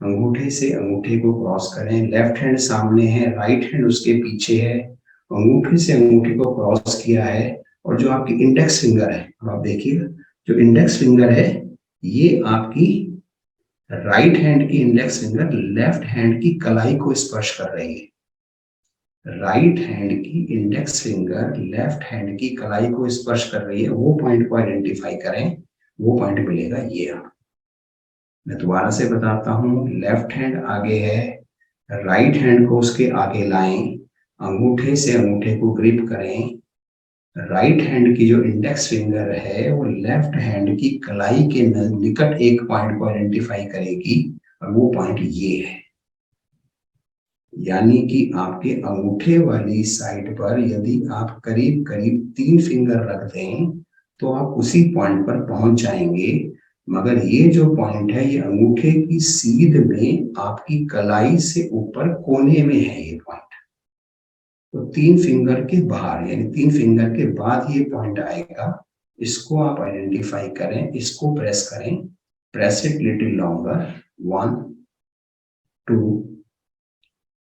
अंगूठे से अंगूठे को क्रॉस करें। लेफ्ट हैंड सामने है, राइट हैंड उसके पीछे है, अंगूठे से अंगूठे को क्रॉस किया है और जो आपकी इंडेक्स फिंगर है, अब आप देखिए जो इंडेक्स फिंगर है ये आपकी राइट हैंड की इंडेक्स फिंगर लेफ्ट हैंड की कलाई को स्पर्श कर रही है। राइट हैंड की इंडेक्स फिंगर लेफ्ट हैंड की कलाई को स्पर्श कर रही है, वो पॉइंट को आइडेंटिफाई करें, वो पॉइंट मिलेगा ये। मैं दोबारा से बताता हूँ, लेफ्ट हैंड आगे है, राइट हैंड को उसके आगे लाएं, अंगूठे से अंगूठे को ग्रिप करें। राइट हैंड की जो इंडेक्स फिंगर है वो लेफ्ट हैंड की कलाई के निकट एक पॉइंट को आइडेंटिफाई करेगी और वो पॉइंट ये है, यानी कि आपके अंगूठे वाली साइड पर यदि आप करीब करीब 3 फिंगर रख दें तो आप उसी पॉइंट पर पहुंच जाएंगे। मगर ये जो पॉइंट है ये अंगूठे की सीध में आपकी कलाई से ऊपर कोने में है ये पॉइंट। तो 3 फिंगर के बाहर यानी 3 फिंगर के बाद ये पॉइंट आएगा। इसको आप आइडेंटिफाई करें, इसको प्रेस करें, press it little longer, 1 2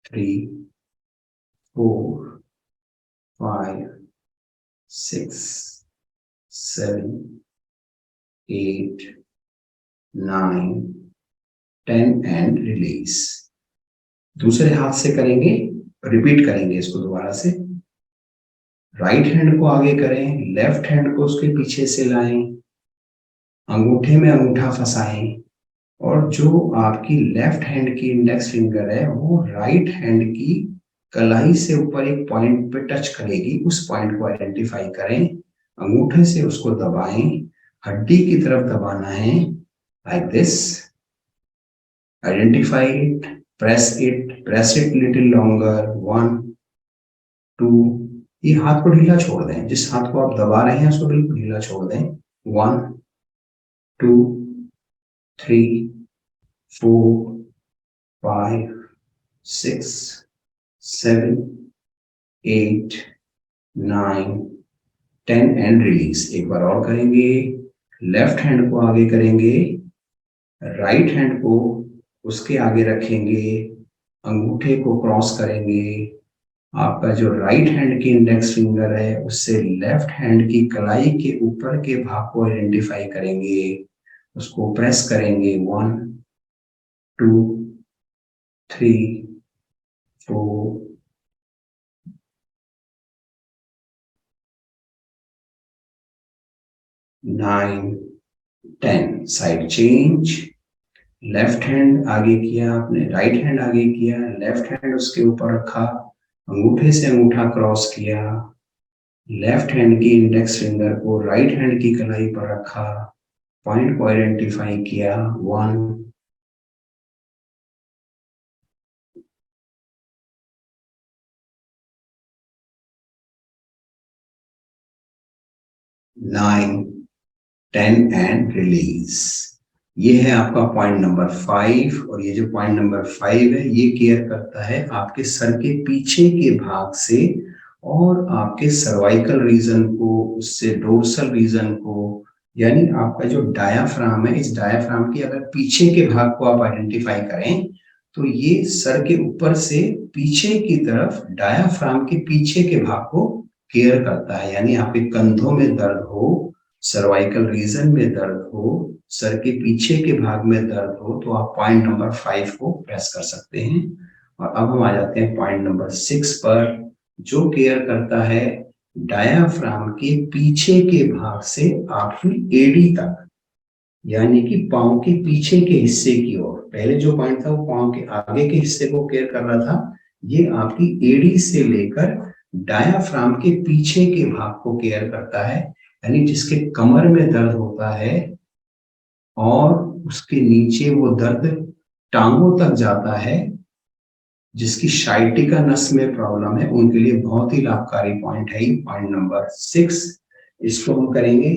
3 4 5 6 7 8 9 10 and release. दूसरे हाथ से करेंगे, रिपीट करेंगे इसको दोबारा से। राइट हैंड को आगे करें, लेफ्ट हैंड को उसके पीछे से लाएं, अंगूठे में अंगूठा फंसाएं और जो आपकी लेफ्ट हैंड की इंडेक्स फिंगर है वो राइट हैंड की कलाई से ऊपर एक पॉइंट पे टच करेगी, उस पॉइंट को आइडेंटिफाई करें, अंगूठे से उसको दबाएं, हड्डी की तरफ दबाना है, like this, identify it, press it little longer, 1 2, ये हाथ को ढीला छोड़ दें, जिस हाथ को आप दबा रहे हैं उसको बिल्कुल ढीला छोड़ दें, 1 2 3 4 5 6 7 8 9 10 एंड रिलीज। एक बार और करेंगे, लेफ्ट हैंड को आगे करेंगे, राइट हैंड को उसके आगे रखेंगे, अंगूठे को क्रॉस करेंगे, आपका जो राइट हैंड की इंडेक्स फिंगर है उससे लेफ्ट हैंड की कलाई के ऊपर के भाग को आइडेंटिफाई करेंगे, उसको प्रेस करेंगे, 1 2 3 4 9 10। साइड चेंज, लेफ्ट हैंड आगे किया आपने, राइट हैंड आगे किया, लेफ्ट हैंड उसके ऊपर रखा, अंगूठे से अंगूठा क्रॉस किया, लेफ्ट हैंड की इंडेक्स फिंगर को राइट हैंड की कलाई पर रखा, पॉइंट को आइडेंटिफाई किया, 1 9 10 एंड रिलीज। ये है आपका पॉइंट नंबर 5। और ये जो पॉइंट नंबर 5 है ये केयर करता है आपके सर के पीछे के भाग से और आपके सर्वाइकल रीजन को, उससे डोर्सल रीजन को, यानी आपका जो डायाफ्राम है, इस डायाफ्राम की अगर पीछे के भाग को आप आइडेंटिफाई करें तो ये सर के ऊपर से पीछे की तरफ डायाफ्राम के पीछे के भाग को केयर करता है। यानी आपके कंधों में दर्द हो, सर्वाइकल रीजन में दर्द हो, सर के पीछे के भाग में दर्द हो तो आप पॉइंट नंबर 5 को प्रेस कर सकते हैं। और अब हम आ जाते हैं पॉइंट नंबर 6 पर, जो केयर करता है डायाफ्राम के पीछे के भाग से आपकी एडी तक, यानी कि पांव के पीछे के हिस्से की ओर। पहले जो पॉइंट था वो पांव के आगे के हिस्से को केयर कर रहा था, ये आपकी एडी से लेकर डायाफ्राम के पीछे के भाग को केयर करता है। यानी जिसके कमर में दर्द होता है और उसके नीचे वो दर्द टांगों तक जाता है, जिसकी शाइटिका नस में प्रॉब्लम है, उनके लिए बहुत ही लाभकारी पॉइंट है ये पॉइंट नंबर 6। इसको हम करेंगे,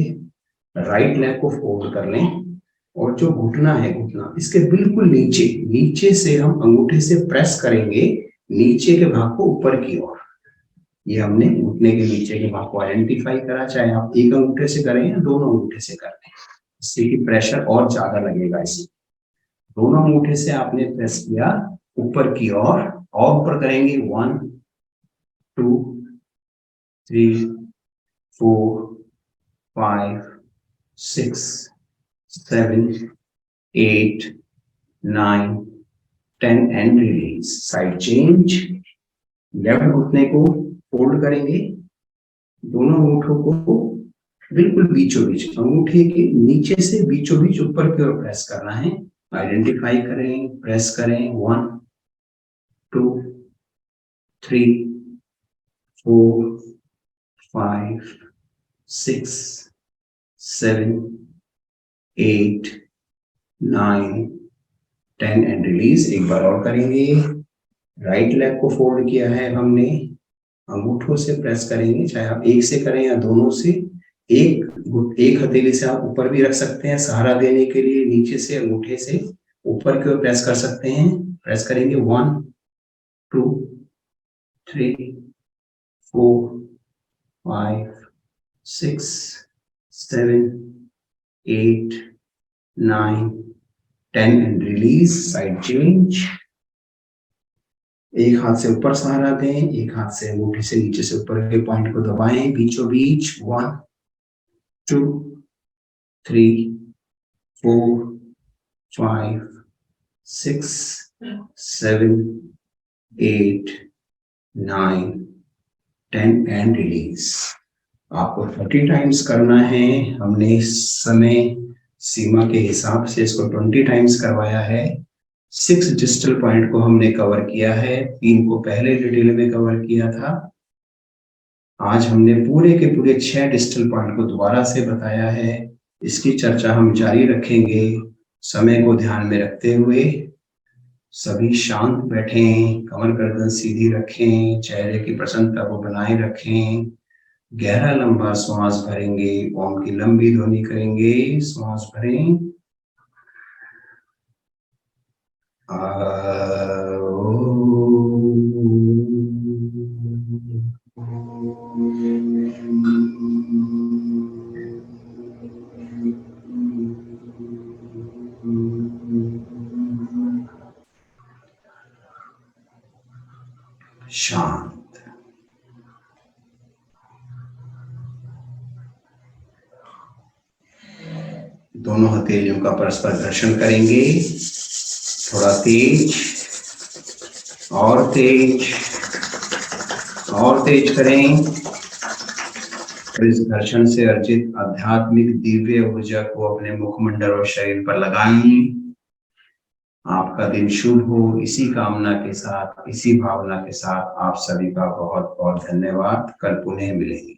राइट लेग को फोल्ड कर लें और जो घुटना है, घुटना इसके बिल्कुल नीचे, नीचे से हम अंगूठे से प्रेस करेंगे नीचे के भाग को ऊपर की ओर। ये हमने घुटने के नीचे के भाग को आइडेंटिफाई करा, चाहे आप एक अंगूठे से करें या दोनों अंगूठे से करें, इससे कि प्रेशर और ज्यादा लगेगा। इसे दोनों अंगूठे से आपने प्रेस किया ऊपर की ओर, और ऊपर करेंगे, 1 2 3 4 5 6 7 8 9 10 and release. Side change, left घुटने को फोल्ड करेंगे, दोनों अंगूठों को बिल्कुल बीचों बीच, अंगूठे के नीचे से बीचों बीच ऊपर की ओर प्रेस करना है। आइडेंटिफाई करें, प्रेस करें, 1 2 3 4 5 6 7 8 9 10 एंड रिलीज। एक बार और करेंगे। राइट लेग को फोल्ड किया है हमने, अंगूठों से प्रेस करेंगे, चाहे आप एक से करें या दोनों से। एक हथेली से आप ऊपर भी रख सकते हैं सहारा देने के लिए, नीचे से अंगूठे से ऊपर की ओर प्रेस कर सकते हैं। प्रेस करेंगे 1 2 3 4 5 6 7 8 9 10 एंड रिलीज। Side change. एक हाथ से ऊपर सहारा दें, एक हाथ से अंगूठे से नीचे से ऊपर के पॉइंट को दबाएं बीचों बीच। 1 2 3 4 5 6 7 8 9 10 एंड रिलीज। आपको 30 टाइम्स करना है। हमने समय सीमा के हिसाब से इसको 20 टाइम्स करवाया है। 6 डिजिटल पॉइंट को हमने कवर किया है, 3 को पहले डिटेल में कवर किया था। आज हमने पूरे के पूरे 6 डिजिटल पॉइंट को दोबारा से बताया है। इसकी चर्चा हम जारी रखेंगे समय को ध्यान में रखते हुए। सभी शांत बैठें, कमर गर्दन सीधी रखें, चेहरे की प्रसन्नता को बनाए रखें। गहरा लंबा श्वास भरेंगे, ओम की लंबी ध्वनि करेंगे। श्वास भरें। शांत। दोनों हथेलियों का परस्पर घर्षण करेंगे। थोड़ा तेज, और तेज, और तेज करें। इस घर्षण से अर्जित आध्यात्मिक दिव्य ऊर्जा को अपने मुखमंडल और शरीर पर लगाएं। आपका दिन शुभ हो। इसी कामना के साथ, इसी भावना के साथ आप सभी का बहुत बहुत धन्यवाद। कल पुनः मिलेंगे।